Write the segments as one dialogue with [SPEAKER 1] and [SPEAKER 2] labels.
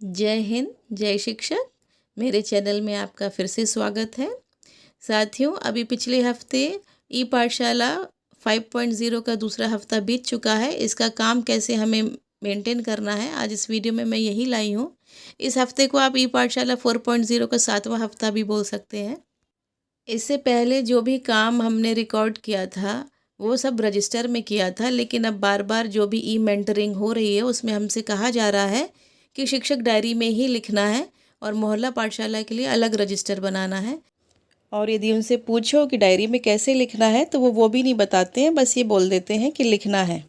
[SPEAKER 1] जय हिंद, जय शिक्षक। मेरे चैनल में आपका फिर से स्वागत है। साथियों, अभी पिछले हफ्ते ई पाठशाला 5.0 का दूसरा हफ्ता बीत चुका है। इसका काम कैसे हमें मेंटेन करना है, आज इस वीडियो में मैं यही लाई हूँ। इस हफ्ते को आप ई पाठशाला 4.0 का 7वां हफ्ता भी बोल सकते हैं। इससे पहले जो भी काम हमने रिकॉर्ड किया था वो सब रजिस्टर में किया था, लेकिन अब बार बार जो भी ई मेंटरिंग हो रही है उसमें हमसे कहा जा रहा है कि शिक्षक डायरी में ही लिखना है और मोहल्ला पाठशाला के लिए अलग रजिस्टर बनाना है। और यदि उनसे पूछो कि डायरी में कैसे लिखना है तो वो भी नहीं बताते हैं, बस ये बोल देते हैं कि लिखना है।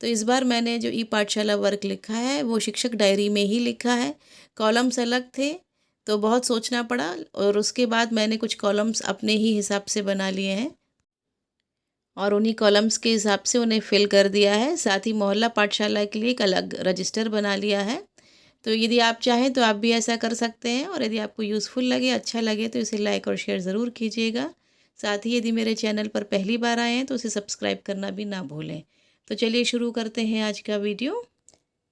[SPEAKER 1] तो इस बार मैंने जो ई पाठशाला वर्क लिखा है वो शिक्षक डायरी में ही लिखा है। कॉलम्स अलग थे तो बहुत सोचना पड़ा और उसके बाद मैंने कुछ कॉलम्स अपने ही हिसाब से बना लिए हैं और उन्हीं कॉलम्स के हिसाब से उन्हें फिल कर दिया है। साथ ही मोहल्ला पाठशाला के लिए एक अलग रजिस्टर बना लिया है। तो यदि आप चाहें तो आप भी ऐसा कर सकते हैं और यदि आपको यूज़फुल लगे, अच्छा लगे तो इसे लाइक और शेयर ज़रूर कीजिएगा। साथ ही यदि मेरे चैनल पर पहली बार आए हैं तो उसे सब्सक्राइब करना भी ना भूलें। तो चलिए शुरू करते हैं आज का वीडियो।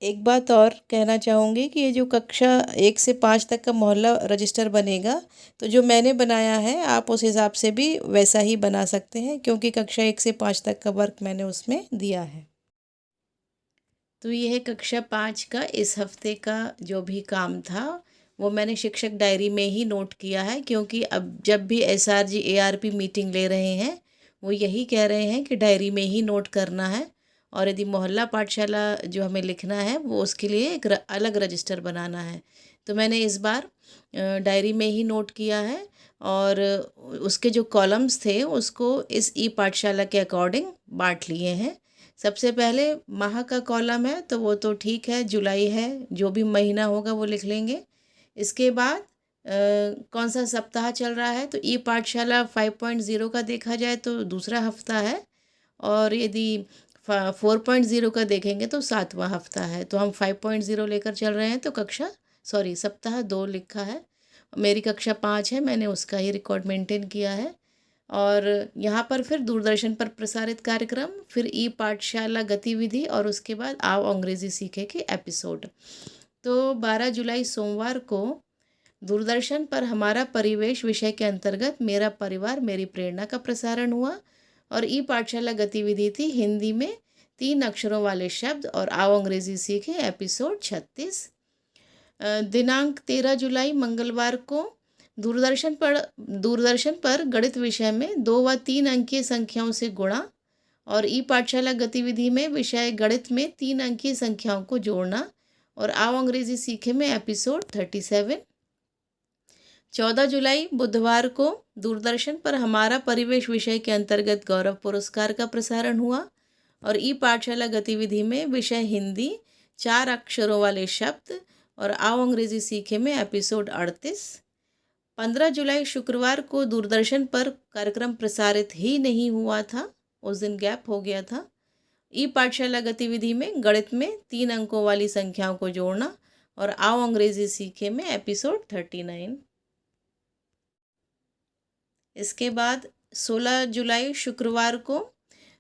[SPEAKER 1] एक बात और कहना चाहूँगी कि ये जो कक्षा 1 से 5 तक का मोहल्ला रजिस्टर बनेगा, तो जो मैंने बनाया है आप उस हिसाब से भी वैसा ही बना सकते हैं, क्योंकि कक्षा 1 से 5 तक का वर्क मैंने उसमें दिया है। तो ये है कक्षा 5 का इस हफ्ते का जो भी काम था वो मैंने शिक्षक डायरी में ही नोट किया है, क्योंकि अब जब भी एसआरजी एआरपी मीटिंग ले रहे हैं वो यही कह रहे हैं कि डायरी में ही नोट करना है। और यदि मोहल्ला पाठशाला जो हमें लिखना है वो उसके लिए एक अलग रजिस्टर बनाना है। तो मैंने इस बार डायरी में ही नोट किया है और उसके जो कॉलम्स थे उसको इस ई पाठशाला के अकॉर्डिंग बांट लिए हैं। सबसे पहले माह का कॉलम है तो वो तो ठीक है, जुलाई है, जो भी महीना होगा वो लिख लेंगे। इसके बाद कौन सा सप्ताह चल रहा है, तो ई पाठशाला 5.0 का देखा जाए तो दूसरा हफ्ता है और यदि 4.0 का देखेंगे तो 7वां हफ्ता है। तो हम 5.0 लेकर चल रहे हैं, तो सप्ताह 2 लिखा है। मेरी कक्षा 5 है, मैंने उसका ही रिकॉर्ड मेंटेन किया है। और यहाँ पर फिर दूरदर्शन पर प्रसारित कार्यक्रम, फिर ई पाठशाला गतिविधि और उसके बाद आओ अंग्रेज़ी सीखे के एपिसोड। तो 12 जुलाई सोमवार को दूरदर्शन पर हमारा परिवेश विषय के अंतर्गत मेरा परिवार मेरी प्रेरणा का प्रसारण हुआ और ई पाठशाला गतिविधि थी हिंदी में 3 अक्षरों वाले शब्द और आओ अंग्रेज़ी सीखे एपिसोड 36। दिनांक 13 जुलाई मंगलवार को दूरदर्शन पर गणित विषय में 2 व 3 अंकीय संख्याओं से गुणा और ई पाठशाला गतिविधि में विषय गणित में 3 अंकीय संख्याओं को जोड़ना और आओ अंग्रेजी सीखे में एपिसोड 37। 14 जुलाई बुधवार को दूरदर्शन पर हमारा परिवेश विषय के अंतर्गत गौरव पुरस्कार का प्रसारण हुआ और ई पाठशाला गतिविधि में विषय हिंदी 4 अक्षरों वाले शब्द और आओ अंग्रेजी सीखे में एपिसोड 38। 15 जुलाई शुक्रवार को दूरदर्शन पर कार्यक्रम प्रसारित ही नहीं हुआ था, उस दिन गैप हो गया था। ई पाठशाला गतिविधि में गणित में 3 अंकों वाली संख्याओं को जोड़ना और आओ अंग्रेजी सीखे में एपिसोड 39। इसके बाद 16 जुलाई शुक्रवार को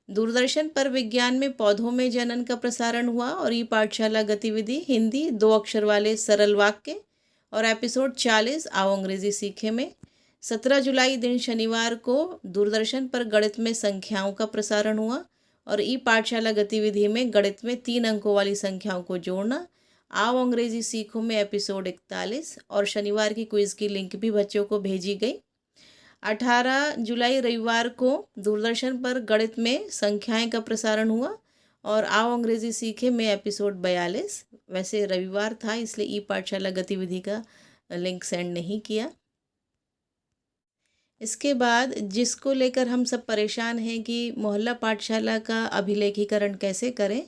[SPEAKER 1] दूरदर्शन पर विज्ञान में पौधों में जनन का प्रसारण हुआ और ई पाठशाला गतिविधि हिंदी 2 अक्षर वाले सरल वाक्य और एपिसोड 40 आओ अंग्रेजी सीखे में। 17 जुलाई दिन शनिवार को दूरदर्शन पर गणित में संख्याओं का प्रसारण हुआ और ई पाठशाला गतिविधि में गणित में 3 अंकों वाली संख्याओं को जोड़ना आओ अंग्रेजी सीखो में एपिसोड 41 और शनिवार की क्विज़ की लिंक भी बच्चों को भेजी गई। 18 जुलाई रविवार को दूरदर्शन पर गणित में संख्याएं का प्रसारण हुआ और आओ अंग्रेजी सीखे में एपिसोड 42। वैसे रविवार था इसलिए ई पाठशाला गतिविधि का लिंक सेंड नहीं किया। इसके बाद जिसको लेकर हम सब परेशान हैं कि मोहल्ला पाठशाला का अभिलेखीकरण कैसे करें,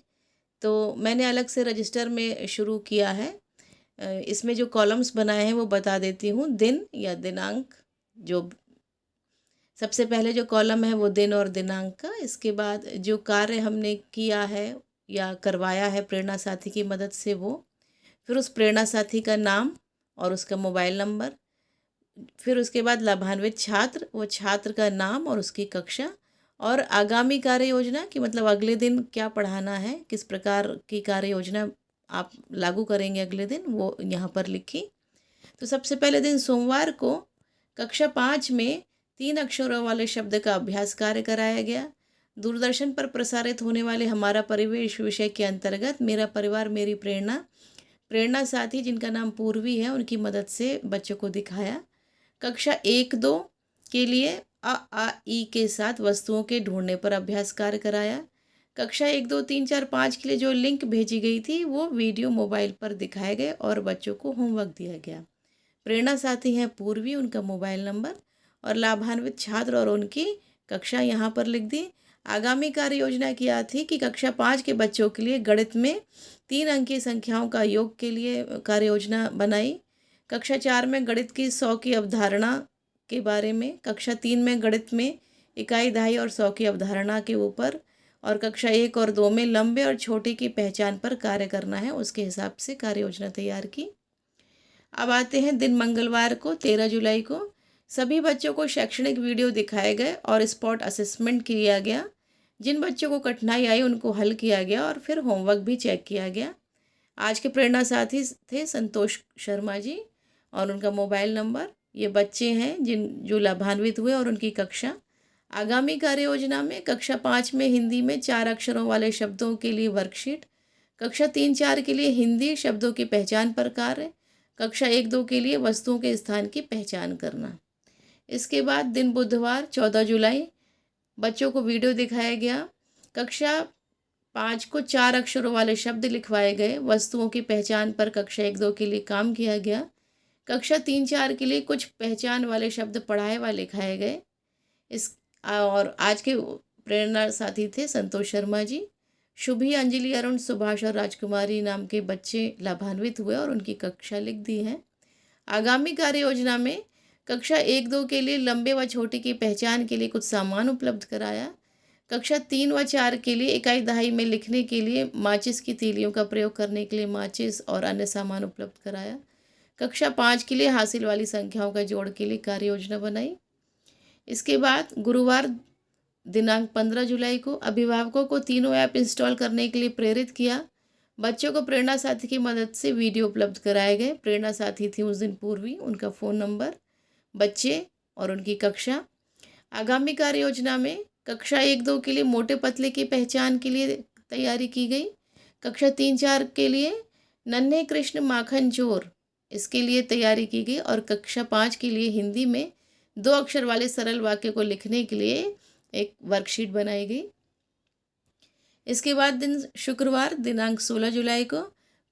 [SPEAKER 1] तो मैंने अलग से रजिस्टर में शुरू किया है। इसमें जो कॉलम्स बनाए हैं वो बता देती हूँ। दिन या दिनांक, जो सबसे पहले जो कॉलम है वो दिन और दिनांक का। इसके बाद जो कार्य हमने किया है या करवाया है प्रेरणा साथी की मदद से वो, फिर उस प्रेरणा साथी का नाम और उसका मोबाइल नंबर, फिर उसके बाद लाभान्वित छात्र, वो छात्र का नाम और उसकी कक्षा और आगामी कार्य योजना कि मतलब अगले दिन क्या पढ़ाना है, किस प्रकार की कार्य योजना आप लागू करेंगे अगले दिन, वो यहाँ पर लिखी। तो सबसे पहले दिन सोमवार को कक्षा 5 में 3 अक्षरों वाले शब्द का अभ्यास कार्य कराया गया। दूरदर्शन पर प्रसारित होने वाले हमारा परिवेश विषय के अंतर्गत मेरा परिवार मेरी प्रेरणा साथी जिनका नाम पूर्वी है, उनकी मदद से बच्चों को दिखाया। कक्षा 1-2 के लिए अ आ ई के साथ वस्तुओं के ढूंढने पर अभ्यास कार्य कराया। कक्षा 1, 2, 3, 4, 5 के लिए जो लिंक भेजी गई थी वो वीडियो मोबाइल पर दिखाए गए और बच्चों को होमवर्क दिया गया। प्रेरणा साथी हैं पूर्वी, उनका मोबाइल नंबर और लाभान्वित छात्र और उनकी कक्षा यहाँ पर लिख दी। आगामी कार्य योजना किया थी कि कक्षा 5 के बच्चों के लिए गणित में 3 अंकीय संख्याओं का योग के लिए कार्य योजना बनाई। कक्षा 4 में गणित की 100 की अवधारणा के बारे में, कक्षा 3 में गणित में इकाई, दहाई और 100 की अवधारणा के ऊपर, और कक्षा 1 और 2 में लंबे और छोटे की पहचान पर कार्य करना है, उसके हिसाब से कार्य योजना तैयार की। अब आते हैं दिन मंगलवार को 13 जुलाई को सभी बच्चों को शैक्षणिक वीडियो दिखाए गए और स्पॉट असेसमेंट किया गया। जिन बच्चों को कठिनाई आई उनको हल किया गया और फिर होमवर्क भी चेक किया गया। आज के प्रेरणा साथी थे संतोष शर्मा जी और उनका मोबाइल नंबर। ये बच्चे हैं जो लाभान्वित हुए और उनकी कक्षा। आगामी कार्य योजना में कक्षा 5 में हिंदी में 4 अक्षरों वाले शब्दों के लिए वर्कशीट, कक्षा 3-4 के लिए हिंदी शब्दों की पहचान पर कार्य, कक्षा 1-2 के लिए वस्तुओं के स्थान की पहचान करना। इसके बाद दिन बुधवार 14 जुलाई बच्चों को वीडियो दिखाया गया। कक्षा 5 को 4 अक्षरों वाले शब्द लिखवाए गए। वस्तुओं की पहचान पर कक्षा 1-2 के लिए काम किया गया। कक्षा 3-4 के लिए कुछ पहचान वाले शब्द पढ़ाए व लिखाए गए। और आज के प्रेरणा साथी थे संतोष शर्मा जी। शुभी, अंजलि, अरुण, सुभाष और राजकुमारी नाम के बच्चे लाभान्वित हुए और उनकी कक्षा लिख दी है। आगामी कार्य योजना में कक्षा 1-2 के लिए लंबे व छोटे की पहचान के लिए कुछ सामान उपलब्ध कराया। कक्षा 3 व 4 के लिए इकाई, दहाई में लिखने के लिए माचिस की तीलियों का प्रयोग करने के लिए माचिस और अन्य सामान उपलब्ध कराया। कक्षा 5 के लिए हासिल वाली संख्याओं का जोड़ के लिए कार्य योजना बनाई। इसके बाद गुरुवार दिनांक 15 जुलाई को अभिभावकों को तीनों ऐप इंस्टॉल करने के लिए प्रेरित किया। बच्चों को प्रेरणा साथी की मदद से वीडियो उपलब्ध कराए गए। प्रेरणा साथी थी उस दिन पूर्वी, उनका फ़ोन नंबर, बच्चे और उनकी कक्षा। आगामी कार्य योजना में कक्षा 1-2 के लिए मोटे पतले की पहचान के लिए तैयारी की गई। कक्षा 3-4 के लिए नन्हे कृष्ण माखन चोर, इसके लिए तैयारी की गई और कक्षा 5 के लिए हिंदी में 2 अक्षर वाले सरल वाक्य को लिखने के लिए एक वर्कशीट बनाई गई। इसके बाद दिन शुक्रवार दिनांक 16 जुलाई को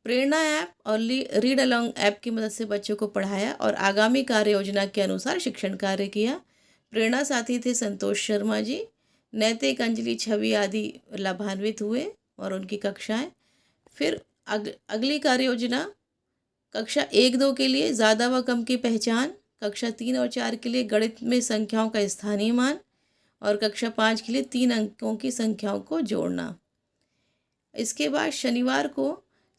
[SPEAKER 1] प्रेरणा ऐप और रीड अलॉन्ग ऐप की मदद से बच्चों को पढ़ाया और आगामी कार्य योजना के अनुसार शिक्षण कार्य किया। प्रेरणा साथी थे संतोष शर्मा जी। नैतिक, अंजलि, छवि आदि लाभान्वित हुए और उनकी कक्षाएं। फिर अगली कार्य योजना कक्षा 1-2 के लिए ज़्यादा व कम की पहचान, कक्षा 3 और 4 के लिए गणित में संख्याओं का स्थानीय मान और कक्षा 5 के लिए 3 अंकों की संख्याओं को जोड़ना। इसके बाद शनिवार को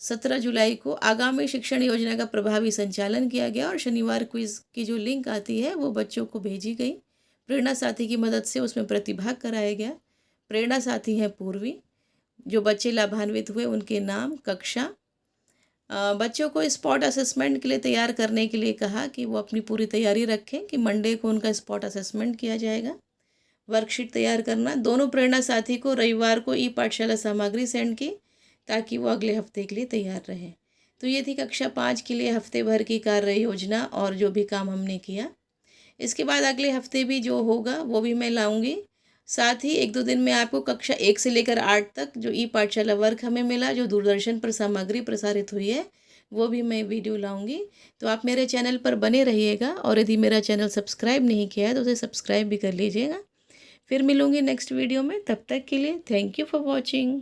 [SPEAKER 1] 17 जुलाई को आगामी शिक्षण योजना का प्रभावी संचालन किया गया और शनिवार क्विज की जो लिंक आती है वो बच्चों को भेजी गई। प्रेरणा साथी की मदद से उसमें प्रतिभाग कराया गया। प्रेरणा साथी हैं पूर्वी। जो बच्चे लाभान्वित हुए उनके नाम, कक्षा। बच्चों को स्पॉट असेसमेंट के लिए तैयार करने के लिए कहा कि वो अपनी पूरी तैयारी रखें कि मंडे को उनका स्पॉट असेसमेंट किया जाएगा। वर्कशीट तैयार करना। दोनों प्रेरणा साथी को रविवार को ई पाठशाला सामग्री सेंड की ताकि वो अगले हफ्ते के लिए तैयार रहें। तो ये थी कक्षा 5 के लिए हफ्ते भर की कार्य योजना और जो भी काम हमने किया। इसके बाद अगले हफ्ते भी जो होगा वो भी मैं लाऊंगी। साथ ही 1-2 दिन में आपको कक्षा 1 से लेकर 8 तक जो ई पाठशाला वर्क हमें मिला, जो दूरदर्शन पर सामग्री प्रसारित हुई है, वो भी मैं वीडियो लाऊंगी। तो आप मेरे चैनल पर बने रहिएगा और यदि मेरा चैनल सब्सक्राइब नहीं किया है तो उसे सब्सक्राइब भी कर लीजिएगा। फिर मिलूंगी नेक्स्ट वीडियो में। तब तक के लिए थैंक यू फॉर वॉचिंग।